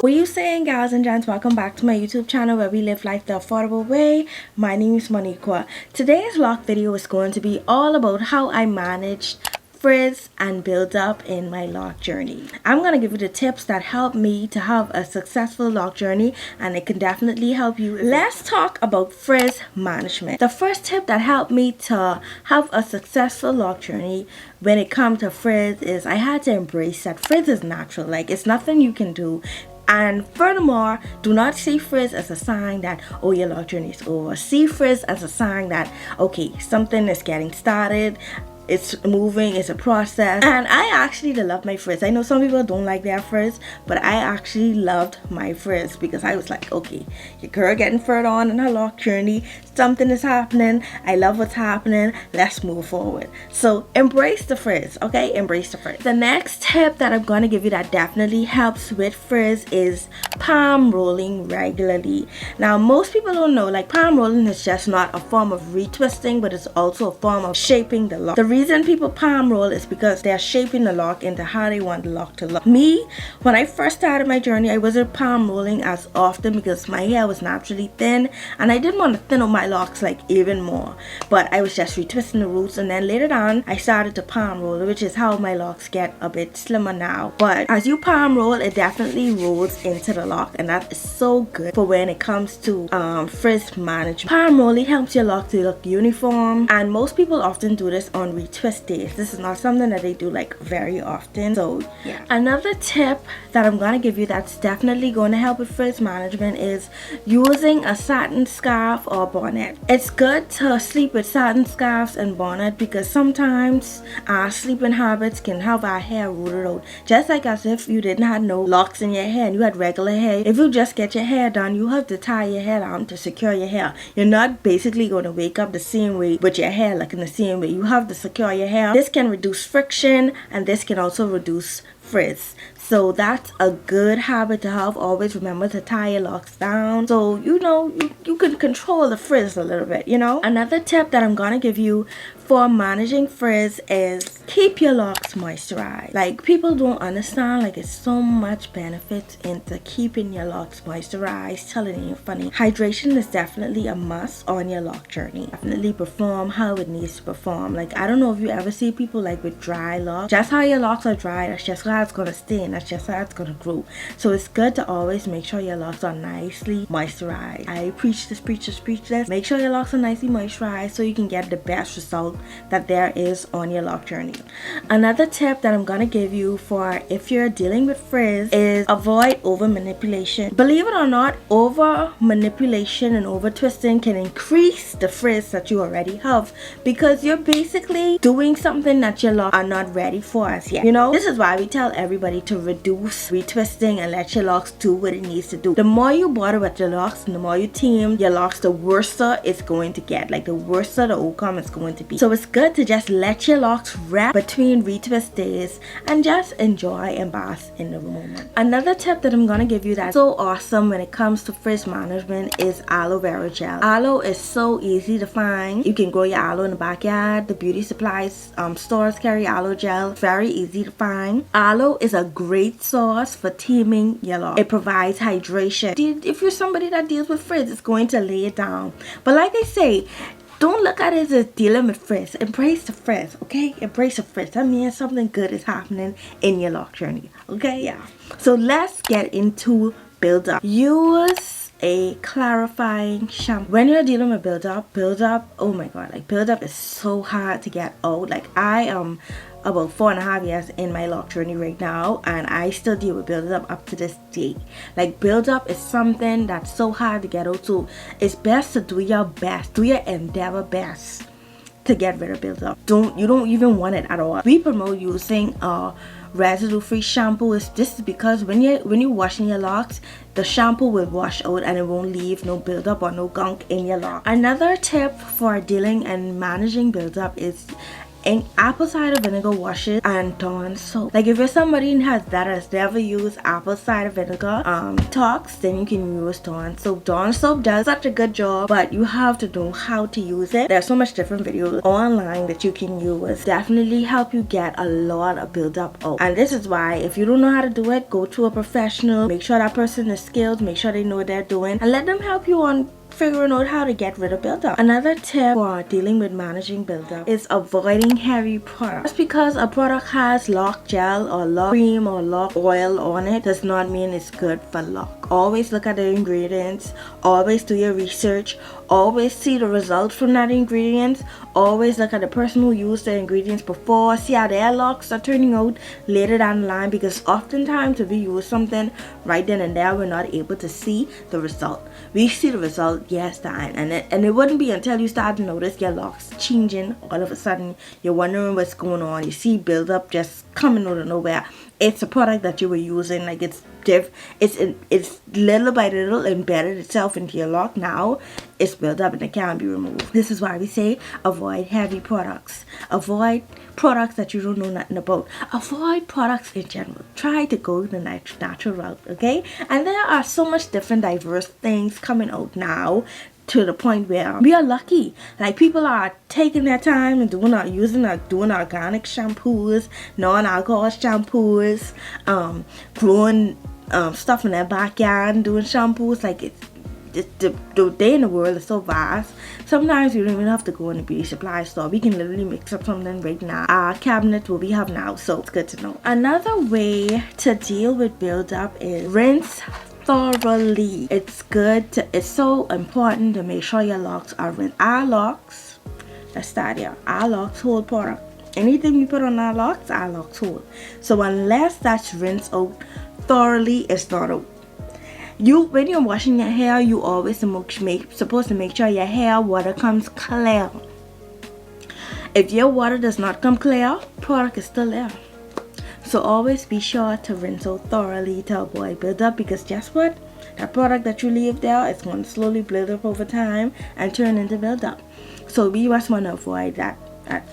What are you saying, guys and gents? Welcome back to my YouTube channel where we live life the affordable way. My name is Moniqua. Today's vlog video is going to be all about how I managed frizz and build up in my loc journey. I'm going to give you the tips that help me to have a successful loc journey, and it can definitely help you. Let's talk about frizz management. The first tip that helped me to have a successful loc journey when it comes to frizz is I had to embrace that frizz is natural. Like, it's nothing you can do. And furthermore, do not see frizz as a sign that, oh, your loc journey is over. See frizz as a sign that, okay, something is getting started. It's moving, it's a process. And I actually love my frizz. I know some people don't like their frizz, but I actually loved my frizz because I was like, okay, your girl getting further on in her loc journey. Something is happening. I love what's happening. Let's move forward. So embrace the frizz, okay? Embrace the frizz. The next tip that I'm going to give you that definitely helps with frizz is palm rolling regularly. Now, most people don't know, like, palm rolling is just not a form of retwisting, but it's also a form of shaping the loc. The reason people palm roll is because they're shaping the loc into how they want the loc to look. Me, when I first started my journey, I wasn't palm rolling as often because my hair was naturally thin and I didn't want to thin out my locks like even more, but I was just retwisting the roots. And then later on I started to palm roll, which is how my locks get a bit slimmer now. But as you palm roll, it definitely rolls into the loc, and that is so good for when it comes to frizz management. Palm rolling helps your loc to look uniform, and most people often do this on retwist days. This is not something that they do like very often. So yeah, another tip that I'm gonna give you that's definitely going to help with frizz management is using a satin scarf or bonnet. It's good to sleep with satin scarves and bonnet because sometimes our sleeping habits can have our hair rooted out, just like as if you didn't have no locks in your hair and you had regular hair. If you just get your hair done, you have to tie your hair down to secure your hair. You're not basically going to wake up the same way with your hair looking the same way. You have to secure your hair. This can reduce friction, and this can also reduce frizz. So that's a good habit to have. Always remember to tie your locks down so you know you can control the frizz a little bit, you know. Another tip that I'm gonna give you for managing frizz is keep your locks moisturized. Like, people don't understand, like, it's so much benefits into keeping your locks moisturized. Telling you funny, hydration is definitely a must on your loc journey. Definitely perform how it needs to perform. Like, I don't know if you ever see people like with dry locks. Just how your locks are dry, that's just how it's gonna stay, and that's just how it's gonna grow. So it's good to always make sure your locks are nicely moisturized. I preach this. Make sure your locks are nicely moisturized so you can get the best result that there is on your loc journey. Another tip that I'm gonna give you for if you're dealing with frizz is avoid over manipulation. Believe it or not, over manipulation and over twisting can increase the frizz that you already have because you're basically doing something that your locks are not ready for as yet. You know, this is why we tell everybody to reduce retwisting and let your locks do what it needs to do. The more you bother with your locks and the more you team your locks, the worse it's going to get. Like, the worse the outcome is going to be. So it's good to just let your locks rest between retwist days and just enjoy and bask in the moment. Another tip that I'm gonna give you that's so awesome when it comes to frizz management is aloe vera gel. Aloe is so easy to find. You can grow your aloe in the backyard. The beauty supplies stores carry aloe gel. Very easy to find. Aloe is a great source for teaming your lock. It provides hydration. If you're somebody that deals with frizz, it's going to lay it down. But like I say, don't look at it as dealing with frizz. Embrace the frizz, okay? Embrace the frizz. That means something good is happening in your loc journey, okay? Yeah. So let's get into build up. Use a clarifying shampoo. When you're dealing with build up, oh my god, like, build up is so hard to get out. Like, I am about 4.5 years in my loc journey right now, and I still deal with build up to this day. Like, build up is something that's so hard to get out, so it's best to do your best, do your endeavor best to get rid of build up. You don't even want it at all. We promote using residue free shampoo. This is because when you're washing your locks, the shampoo will wash out and it won't leave no buildup or no gunk in your lock. Another tip for dealing and managing buildup is apple cider vinegar washes and Dawn soap. Like if you're somebody that has never used apple cider vinegar detox, then you can use Dawn soap. Dawn soap does such a good job, but you have to know how to use it. There's so much different videos online that you can use. Definitely help you get a lot of buildup out. And this is why if you don't know how to do it, go to a professional. Make sure that person is skilled, make sure they know what they're doing, and let them help you on figuring out how to get rid of buildup. Another tip for dealing with managing buildup is avoiding heavy products. Just because a product has Loc gel or Loc cream or Loc oil on it does not mean it's good for Loc. Always look at the ingredients, always do your research, always see the results from that ingredients, always look at the person who used the ingredients before, see how their Locs are turning out later down the line, because oftentimes if we use something right then and there, we're not able to see the result. We see the result yes time, and it wouldn't be until you start to notice your Locs changing all of a sudden. You're wondering what's going on. You see buildup just coming out of nowhere. It's a product that you were using, like it's little by little embedded itself into your Loc. Now it's built up and it can't be removed. This is why we say avoid heavy products, avoid products that you don't know nothing about, avoid products in general. Try to go the natural route, okay? And there are so much different diverse things coming out now, to the point where we are lucky. Like people are taking their time and doing organic shampoos, non-alcohol shampoos, growing stuff in their backyard and doing shampoos. Like the day in the world is so vast. Sometimes you don't even have to go in the beauty supply store. We can literally mix up something right now. Our cabinet what we have now, so it's good to know. Another way to deal with buildup is rinse thoroughly. It's so important to make sure your Locs are rinsed. Our Locs, let's start here. Our Locs hold product. Anything we put on our Locs hold. So unless that's rinsed out thoroughly, it's not out. When you're washing your hair, you always supposed to make sure your hair water comes clear. If your water does not come clear, product is still there. So always be sure to rinse out thoroughly to avoid buildup, because guess what? That product that you leave there is going to slowly build up over time and turn into buildup. So we just want to avoid that at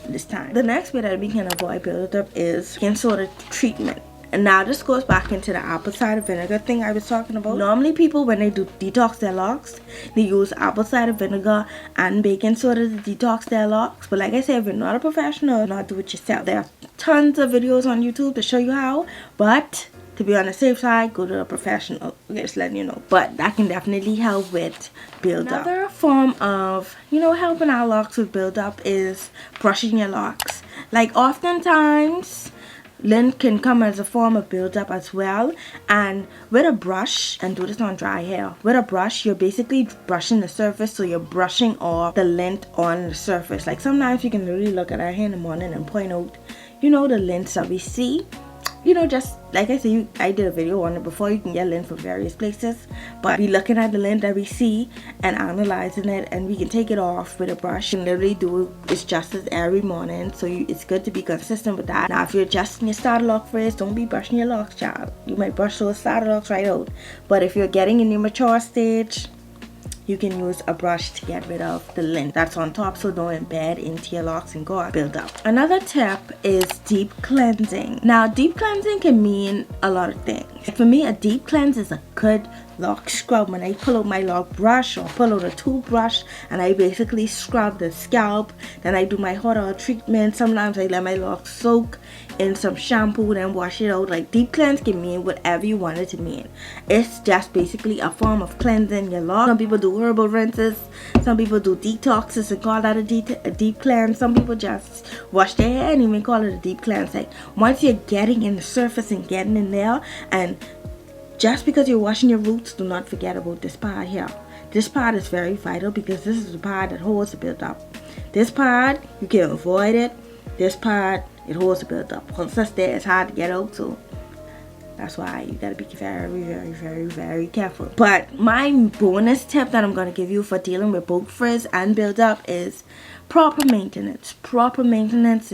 this time. The next way that we can avoid buildup is skin soda treatment. And now this goes back into the apple cider vinegar thing I was talking about. Normally people, when they do detox their Locs, they use apple cider vinegar and baking soda to detox their Locs. But like I said, if you're not a professional, not do it yourself. There are tons of videos on YouTube to show you how, but to be on the safe side, go to a professional. Just letting you know. But that can definitely help with buildup. Another form of, helping our Locs with buildup is brushing your Locs. Like oftentimes lint can come as a form of buildup as well, and with a brush, and do this on dry hair, with a brush you're basically brushing the surface, so you're brushing off the lint on the surface. Like sometimes you can literally look at our hair in the morning and point out the lints that we see. Just like I said, I did a video on it before. You can get lint from various places, but we looking at the lint that we see and analyzing it, and we can take it off with a brush and literally do its justice every morning. So it's good to be consistent with that. Now if you're adjusting your starter Loc frizz, don't be brushing your Locs, child. You might brush those starter Locs right out. But if you're getting in your mature stage, you can use a brush to get rid of the lint that's on top, so don't embed into your Locs and go build up. Another tip is deep cleansing. Now deep cleansing can mean a lot of things. For me, a deep cleanse is a good Loc scrub. When I pull out my Loc brush or pull out a toothbrush and I basically scrub the scalp, then I do my hot oil treatment. Sometimes I let my Locs soak in some shampoo, then wash it out. Like deep cleanse can mean whatever you want it to mean. It's just basically a form of cleansing your Locs. Some people do herbal rinses, some people do detoxes and call that a deep cleanse. Some people just wash their hair and even call it a deep cleanse. Like once you're getting in the surface and getting in there, and just because you're washing your roots, do not forget about this part here. This part is very vital because this is the part that holds the buildup. This part, you can avoid it. This part, it holds the buildup. Once that's there, it's hard to get out, so that's why you gotta be very, very, very, very careful. But my bonus tip that I'm gonna give you for dealing with both frizz and buildup is proper maintenance. Proper maintenance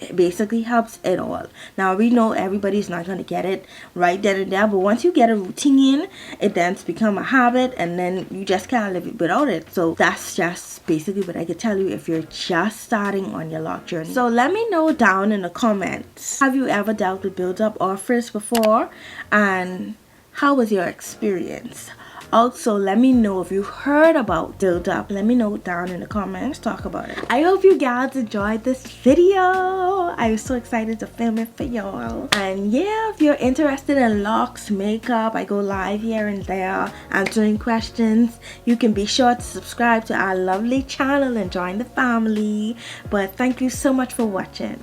it basically helps it all. Now we know everybody's not going to get it right then and there, but once you get a routine, it then become a habit, and then you just can't live without it. So that's just basically what I could tell you if you're just starting on your loc journey. So let me know down in the comments, have you ever dealt with buildup or frizz before, and how was your experience? Also, let me know if you heard about buildup. Let me know down in the comments. Talk about it. I hope you guys enjoyed this video. I was so excited to film it for y'all. And yeah, if you're interested in locks, makeup, I go live here and there answering questions. You can be sure to subscribe to our lovely channel and join the family. But thank you so much for watching.